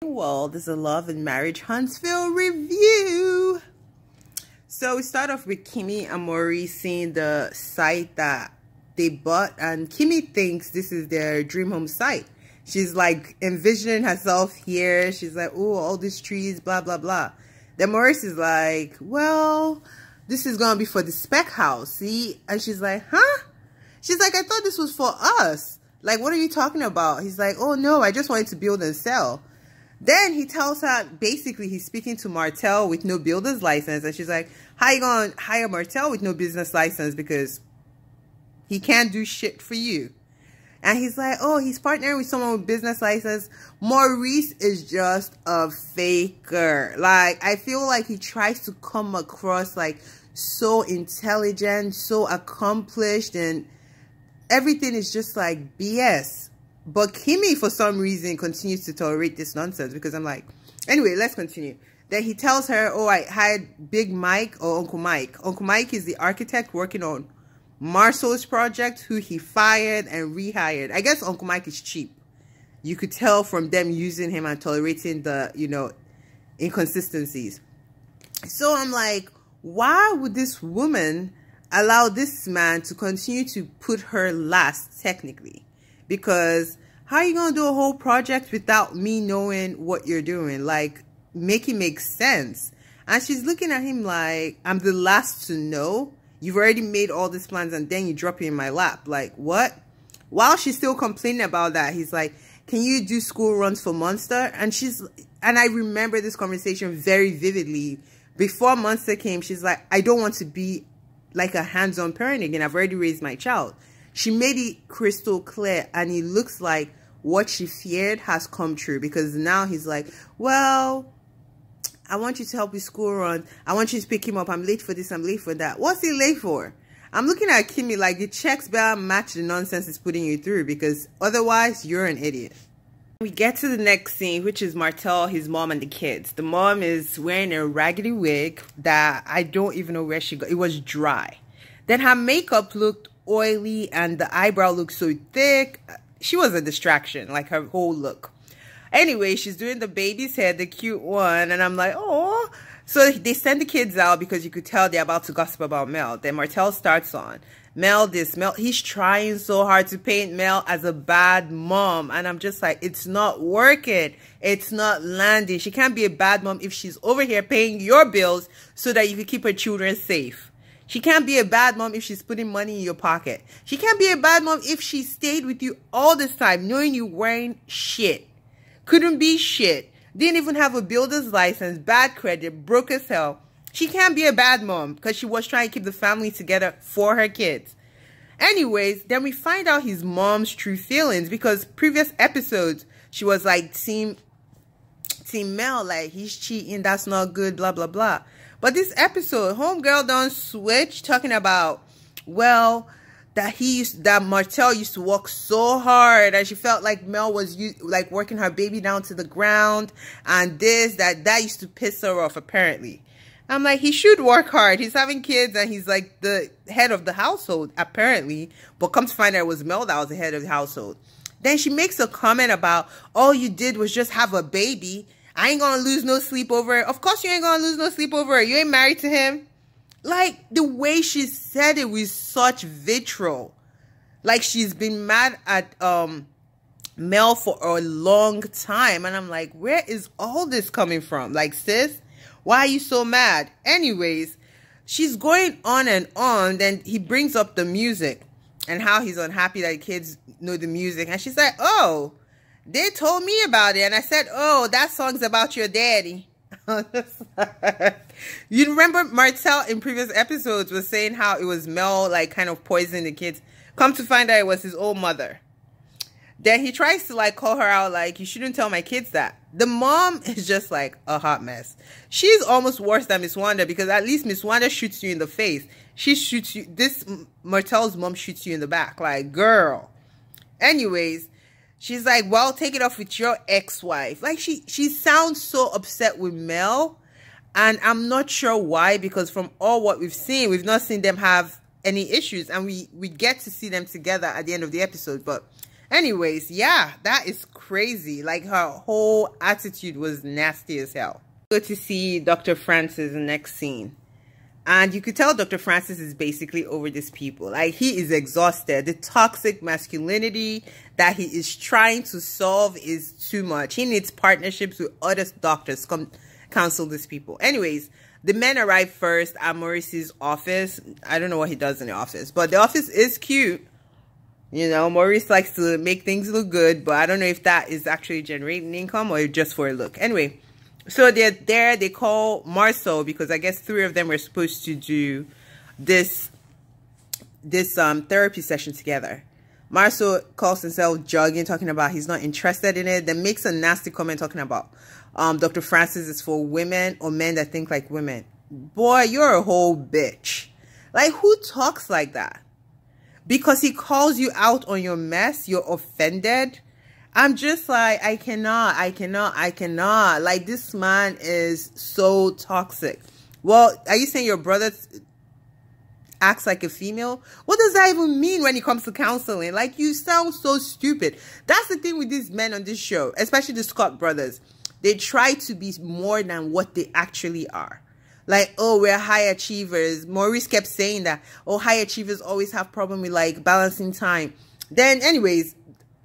Well, this is a Love and Marriage Huntsville review. So we start off with Kimmy and Maurice seeing the site that they bought, and Kimmy thinks this is their dream home site. She's like envisioning herself here. She's like, oh, all these trees, blah, blah, blah. Then Maurice is like, well, this is gonna be for the spec house, see? And she's like, huh? She's like, I thought this was for us. Like, what are you talking about? He's like, oh no, I just wanted to build and sell. Then he tells her, basically, he's speaking to Martel with no builder's license. And she's like, how you going to hire Martel with no business license? Because he can't do shit for you. And he's like, oh, he's partnering with someone with business license. Maurice is just a faker. Like, I feel like he tries to come across like so intelligent, so accomplished, and everything is just like BS. But Kimmy, for some reason, continues to tolerate this nonsense, because I'm like, anyway, let's continue. Then he tells her, oh, I hired Big Mike or Uncle Mike. Uncle Mike is the architect working on Marceau's project, who he fired and rehired. I guess Uncle Mike is cheap. You could tell from them using him and tolerating the, you know, inconsistencies. So I'm like, why would this woman allow this man to continue to put her last, technically? Because how are you going to do a whole project without me knowing what you're doing? Like, make it make sense. And she's looking at him like, I'm the last to know. You've already made all these plans and then you drop it in my lap. Like, what? While she's still complaining about that, he's like, can you do school runs for Monster? And I remember this conversation very vividly. Before Monster came, she's like, I don't want to be like a hands-on parent again. I've already raised my child. She made it crystal clear, and it looks like what she feared has come true, because now he's like, well, I want you to help with school run. I want you to pick him up. I'm late for this. I'm late for that. What's he late for? I'm looking at Kimmy like the checks better match the nonsense he's putting you through, because otherwise you're an idiot. We get to the next scene, which is Martel, his mom, and the kids. The mom is wearing a raggedy wig that I don't even know where she got. It was dry. Then her makeup looked oily and the eyebrow looked so thick. She was a distraction, like her whole look. Anyway, she's doing the baby's hair, the cute one, and I'm like, oh. So they send the kids out because you could tell they're about to gossip about Mel. Then Martel starts on Mel this, Mel. He's trying so hard to paint Mel as a bad mom, and I'm just like, it's not working. It's not landing. She can't be a bad mom if she's over here paying your bills so that you can keep her children safe. She can't be a bad mom if she's putting money in your pocket. She can't be a bad mom if she stayed with you all this time knowing you wearing shit. Couldn't be shit. Didn't even have a builder's license. Bad credit. Broke as hell. She can't be a bad mom because she was trying to keep the family together for her kids. Anyways, then we find out his mom's true feelings, because previous episodes, she was like, Team Mel, like, he's cheating. That's not good, blah, blah, blah. But this episode, homegirl done switch, talking about, well, that Martel used to work so hard, and she felt like Mel was like working her baby down to the ground, and that used to piss her off, apparently. I'm like, he should work hard. He's having kids and he's like the head of the household, apparently. But come to find out it was Mel that was the head of the household. Then she makes a comment about, all you did was just have a baby. I ain't gonna lose no sleep over it. Of course you ain't gonna lose no sleep over it. You ain't married to him. Like, the way she said it with such vitriol. Like, she's been mad at Mel for a long time. And I'm like, where is all this coming from? Like, sis, why are you so mad? Anyways, she's going on and on. Then he brings up the music and how he's unhappy that the kids know the music. And she's like, oh, they told me about it. And I said, oh, that song's about your daddy. You remember Martel in previous episodes was saying how it was Mel, like, kind of poisoning the kids. Come to find out it was his old mother. Then he tries to, like, call her out, like, you shouldn't tell my kids that. The mom is just, like, a hot mess. She's almost worse than Miss Wanda, because at least Miss Wanda shoots you in the face. She shoots you. This Martel's mom shoots you in the back. Like, girl. Anyways, she's like, well, take it off with your ex-wife. Like, she sounds so upset with Mel. And I'm not sure why, because from all what we've seen, we've not seen them have any issues. And we get to see them together at the end of the episode. But Anyways, yeah, that is crazy. Like, her whole attitude was nasty as hell. Good to see Dr. Francis in the next scene. And you could tell Dr. Francis is basically over these people. Like, he is exhausted. The toxic masculinity that he is trying to solve is too much. He needs partnerships with other doctors come counsel these people. Anyways, the men arrive first at Maurice's office. I don't know what he does in the office, but the office is cute. You know, Maurice likes to make things look good, but I don't know if that is actually generating income or just for a look. Anyway, so they're there. They call Marceau because I guess 3 of them were supposed to do this therapy session together. Marceau calls himself jogging, talking about he's not interested in it. Then makes a nasty comment talking about Dr. Francis is for women or men that think like women. Boy, you're a whole bitch. Like, who talks like that? Because he calls you out on your mess, you're offended. I'm just like, I cannot. Like, this man is so toxic. Well, are you saying your brother acts like a female? What does that even mean when it comes to counseling? Like, you sound so stupid. That's the thing with these men on this show, especially the Scott brothers. They try to be more than what they actually are. Like, oh, we're high achievers. Maurice kept saying that. Oh, high achievers always have problem with, like, balancing time. Then, anyways,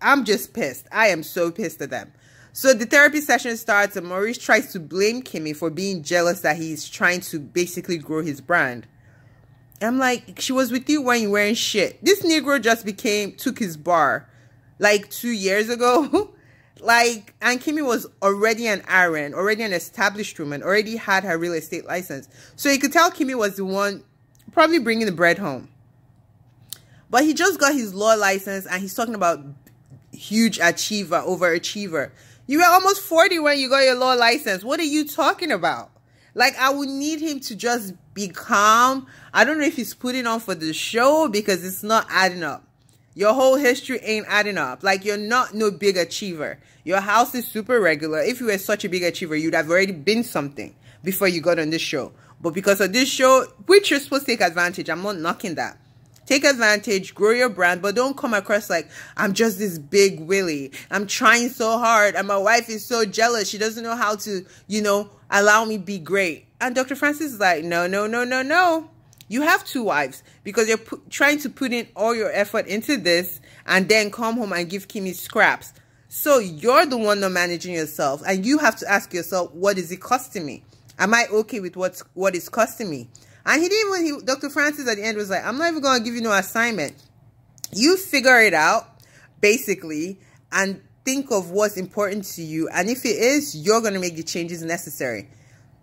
I'm just pissed. I am so pissed at them. So the therapy session starts and Maurice tries to blame Kimmy for being jealous that he's trying to basically grow his brand. I'm like, she was with you when you weren't shit. This Negro just took his bar like 2 years ago. Like, and Kimmy was already an RN, already an established woman, already had her real estate license. So you could tell Kimmy was the one probably bringing the bread home. But he just got his law license and he's talking about huge achiever, overachiever. You were almost 40 when you got your law license. What are you talking about? Like, I would need him to just be calm. I don't know if he's putting on for the show because it's not adding up. Your whole history ain't adding up. Like, you're not no big achiever. Your house is super regular. If you were such a big achiever, you'd have already been something before you got on this show. But because of this show, which you're supposed to take advantage, I'm not knocking that. Take advantage, grow your brand, but don't come across like, I'm just this big Willie. I'm trying so hard, and my wife is so jealous. She doesn't know how to, you know, allow me be great. And Dr. Francis is like, no. You have 2 wives because you're trying to put in all your effort into this and then come home and give Kimmy scraps. So you're the one not managing yourself, and you have to ask yourself, what is it costing me? Am I okay with what it's costing me? And he didn't even, Dr. Francis at the end was like, I'm not even going to give you no assignment. You figure it out, basically, and think of what's important to you. And if it is, you're going to make the changes necessary.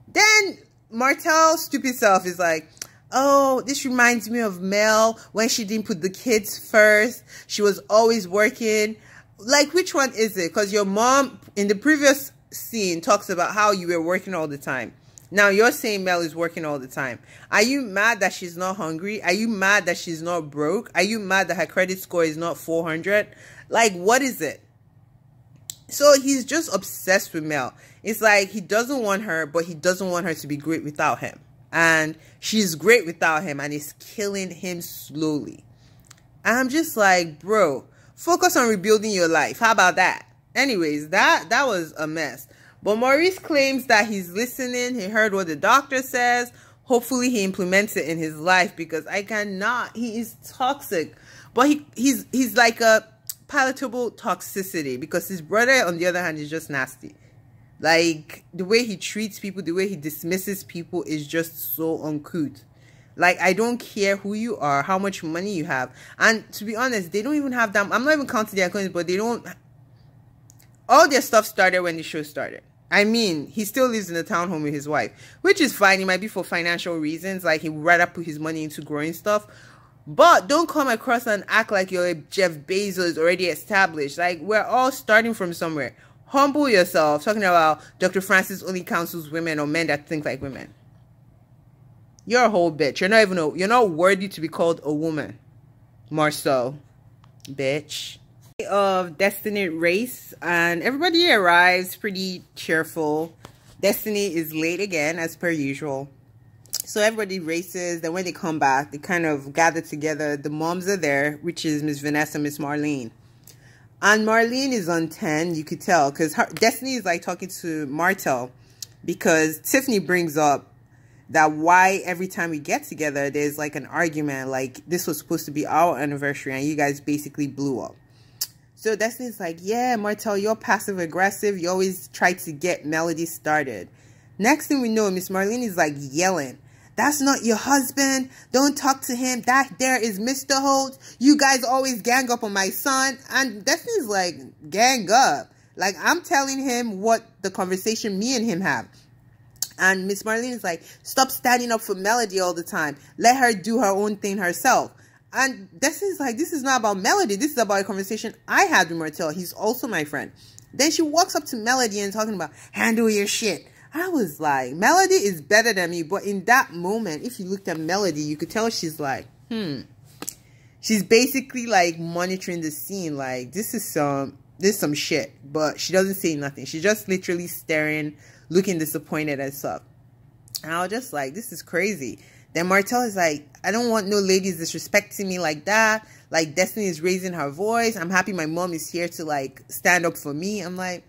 Then Martel's stupid self is like, oh, this reminds me of Mel when she didn't put the kids first. She was always working. Like, which one is it? Because your mom in the previous scene talks about how you were working all the time. Now you're saying Mel is working all the time. Are you mad that she's not hungry? Are you mad that she's not broke? Are you mad that her credit score is not 400? Like, what is it? So he's just obsessed with Mel. It's like he doesn't want her, but he doesn't want her to be great without him. And she's great without him, and it's killing him slowly. And I'm just like, bro, focus on rebuilding your life. How about that? Anyways, that was a mess. But Maurice claims that he's listening. He heard what the doctor says. Hopefully he implements it in his life, because I cannot. He is toxic. But he's like a palatable toxicity, because his brother, on the other hand, is just nasty. Like, the way he treats people, the way he dismisses people is just so uncouth. Like, I don't care who you are, how much money you have. And to be honest, they don't even have that. I'm not even counting their coins, but they don't. All their stuff started when the show started. I mean, he still lives in a townhome with his wife, which is fine. It might be for financial reasons. Like, he would rather put his money into growing stuff. But don't come across and act like you're a Jeff Bezos already established. Like, we're all starting from somewhere. Humble yourself. Talking about Dr. Francis only counsels women or men that think like women. You're a whole bitch. You're not worthy to be called a woman. Marceau, bitch. Of Destiny race, and everybody arrives pretty cheerful. Destiny is late again, as per usual. So everybody races. Then when they come back, they kind of gather together. The moms are there, which is Miss Vanessa, Miss Marlene. And Marlene is on 10, you could tell, because Destiny is like talking to Martel, because Tiffany brings up that why every time we get together, there's like an argument, like this was supposed to be our anniversary and you guys basically blew up. So Destiny's like, yeah, Martel, you're passive aggressive. You always try to get Melody started. Next thing we know, Miss Marlene is like yelling, that's not your husband. Don't talk to him. That there is Mr. Holt. You guys always gang up on my son. And Destiny's like, gang up. Like, I'm telling him what the conversation me and him have. And Miss Marlene is like, stop standing up for Melody all the time. Let her do her own thing herself. And Destiny's like, this is not about Melody. This is about a conversation I had with Martel. He's also my friend. Then she walks up to Melody and talking about, handle your shit. I was like, Melody is better than me. But in that moment, if you looked at Melody, you could tell she's like, She's basically like monitoring the scene. Like, this is some shit. But she doesn't say nothing. She's just literally staring, looking disappointed and stuff. And I was just like, this is crazy. Then Martel is like, I don't want no ladies disrespecting me like that. Like, Destiny is raising her voice. I'm happy my mom is here to like stand up for me. I'm like,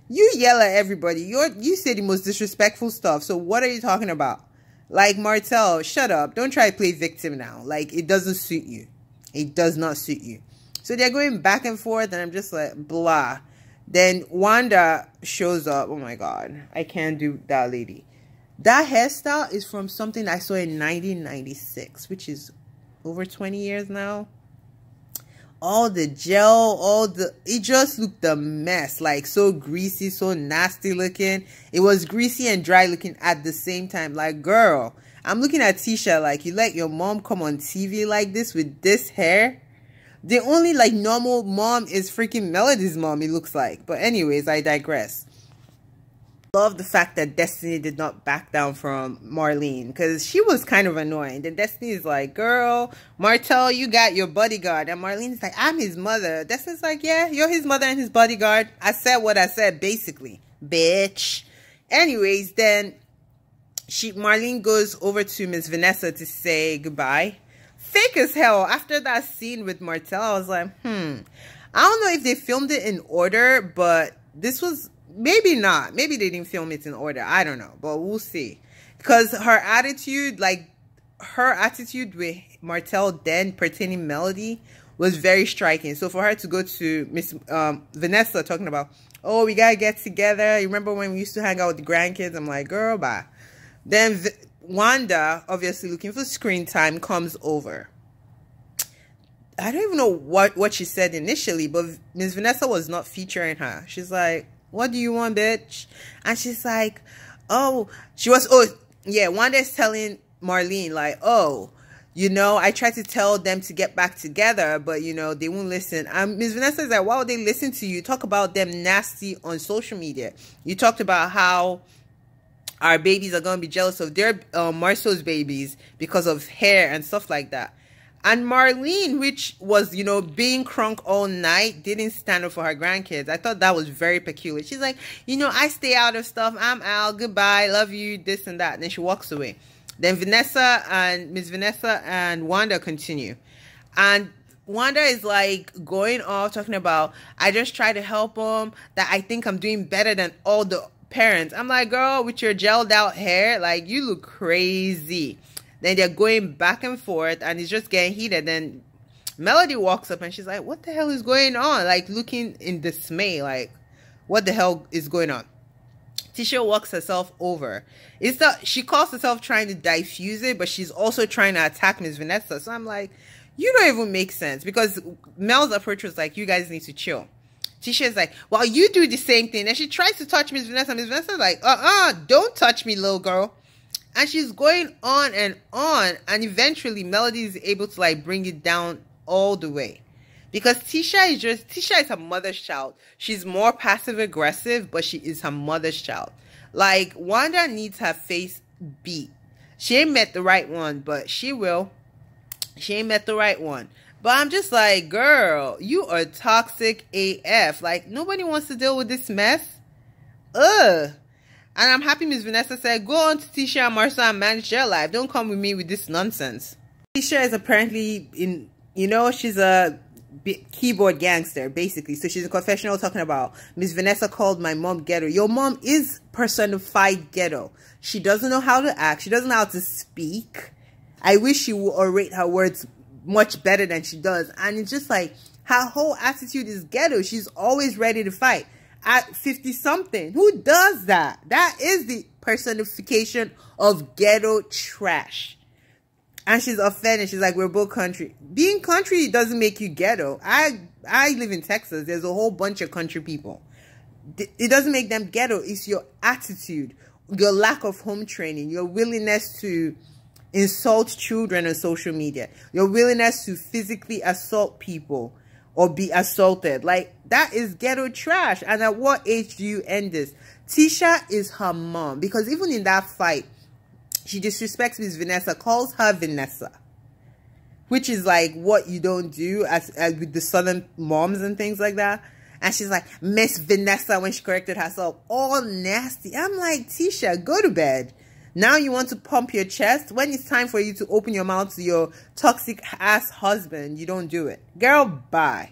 you yell at everybody. You say the most disrespectful stuff. So what are you talking about? Like, Martel, shut up. Don't try to play victim now. Like, it doesn't suit you. It does not suit you. So they're going back and forth, and I'm just like, blah. Then Wanda shows up. Oh my God. I can't do that lady. That hairstyle is from something I saw in 1996, which is over 20 years now. All the gel, it just looked a mess. Like, so greasy, so nasty looking. It was greasy and dry looking at the same time. Like, girl, I'm looking at Tisha like, you let your mom come on TV like this with this hair? The only, like, normal mom is freaking Melody's mom, it looks like. But anyways, I digress. Love the fact that Destiny did not back down from Marlene, because she was kind of annoying. Then Destiny is like, girl, Martel, you got your bodyguard. And Marlene's like, I'm his mother. Destiny's like, yeah, you're his mother and his bodyguard. I said what I said, basically, bitch. Anyways, then Marlene goes over to Miss Vanessa to say goodbye. Fake as hell. After that scene with Martel, I was like, I don't know if they filmed it in order, but this was... Maybe not. Maybe they didn't film it in order. I don't know. But we'll see. Because her attitude, like, her attitude with Martel then pertaining Melody was very striking. So for her to go to Miss Vanessa talking about, oh, we gotta get together. You remember when we used to hang out with the grandkids? I'm like, girl, bye. Then Wanda, obviously looking for screen time, comes over. I don't even know what she said initially, but Miss Vanessa was not featuring her. She's like, what do you want, bitch? And she's like, Wanda's telling Marlene, like, oh, you know, I tried to tell them to get back together, but, you know, they won't listen. And Miss Vanessa is like, why would they listen to you? Talk about them nasty on social media. You talked about how our babies are going to be jealous of their Marceau's babies because of hair and stuff like that. And Marlene, which was, you know, being crunk all night, didn't stand up for her grandkids. I thought that was very peculiar. She's like, you know, I stay out of stuff. I'm out. Goodbye. Love you. This and that. And then she walks away. Then Miss Vanessa and Wanda continue. And Wanda is like going off talking about, I just try to help them. That I think I'm doing better than all the parents. I'm like, girl, with your gelled out hair, like, you look crazy. Then they're going back and forth, and it's just getting heated. Then Melody walks up, and she's like, what the hell is going on? Like, looking in dismay, like, what the hell is going on? Tisha walks herself over. She calls herself trying to diffuse it, but she's also trying to attack Miss Vanessa. So I'm like, you don't even make sense. Because Mel's approach was like, you guys need to chill. Tisha's like, well, you do the same thing. And she tries to touch Miss Vanessa. Miss Vanessa's like, don't touch me, little girl. And she's going on. And eventually Melody is able to like bring it down all the way. Because Tisha is her mother's child. She's more passive aggressive, but she is her mother's child. Like, Wanda needs her face beat. She ain't met the right one, but she will. She ain't met the right one. But I'm just like, girl, you are toxic AF. Like, nobody wants to deal with this mess. Ugh. And I'm happy Miss Vanessa said, go on to Tisha and Marcia and manage their life. Don't come with me with this nonsense. Tisha is apparently she's a keyboard gangster, basically. So she's in confessional talking about Miss Vanessa called my mom ghetto. Your mom is personified ghetto. She doesn't know how to act. She doesn't know how to speak. I wish she would orate her words much better than she does. And it's just like, her whole attitude is ghetto. She's always ready to fight. At 50-something, who does that? That is the personification of ghetto trash. And she's offended. She's like, we're both country. Being country doesn't make you ghetto. I live in Texas. There's a whole bunch of country people. It doesn't make them ghetto. It's your attitude, your lack of home training, your willingness to insult children on social media, your willingness to physically assault people or be assaulted. Like, that is ghetto trash. And at what age do you end this? Tisha is her mom. Because even in that fight, she disrespects Miss Vanessa, calls her Vanessa, which is like what you don't do as with the southern moms and things like that. And she's like, Miss Vanessa, when she corrected herself, all nasty. I'm like, Tisha, go to bed. Now you want to pump your chest. When it's time for you to open your mouth to your toxic ass husband, you don't do it. Girl, bye.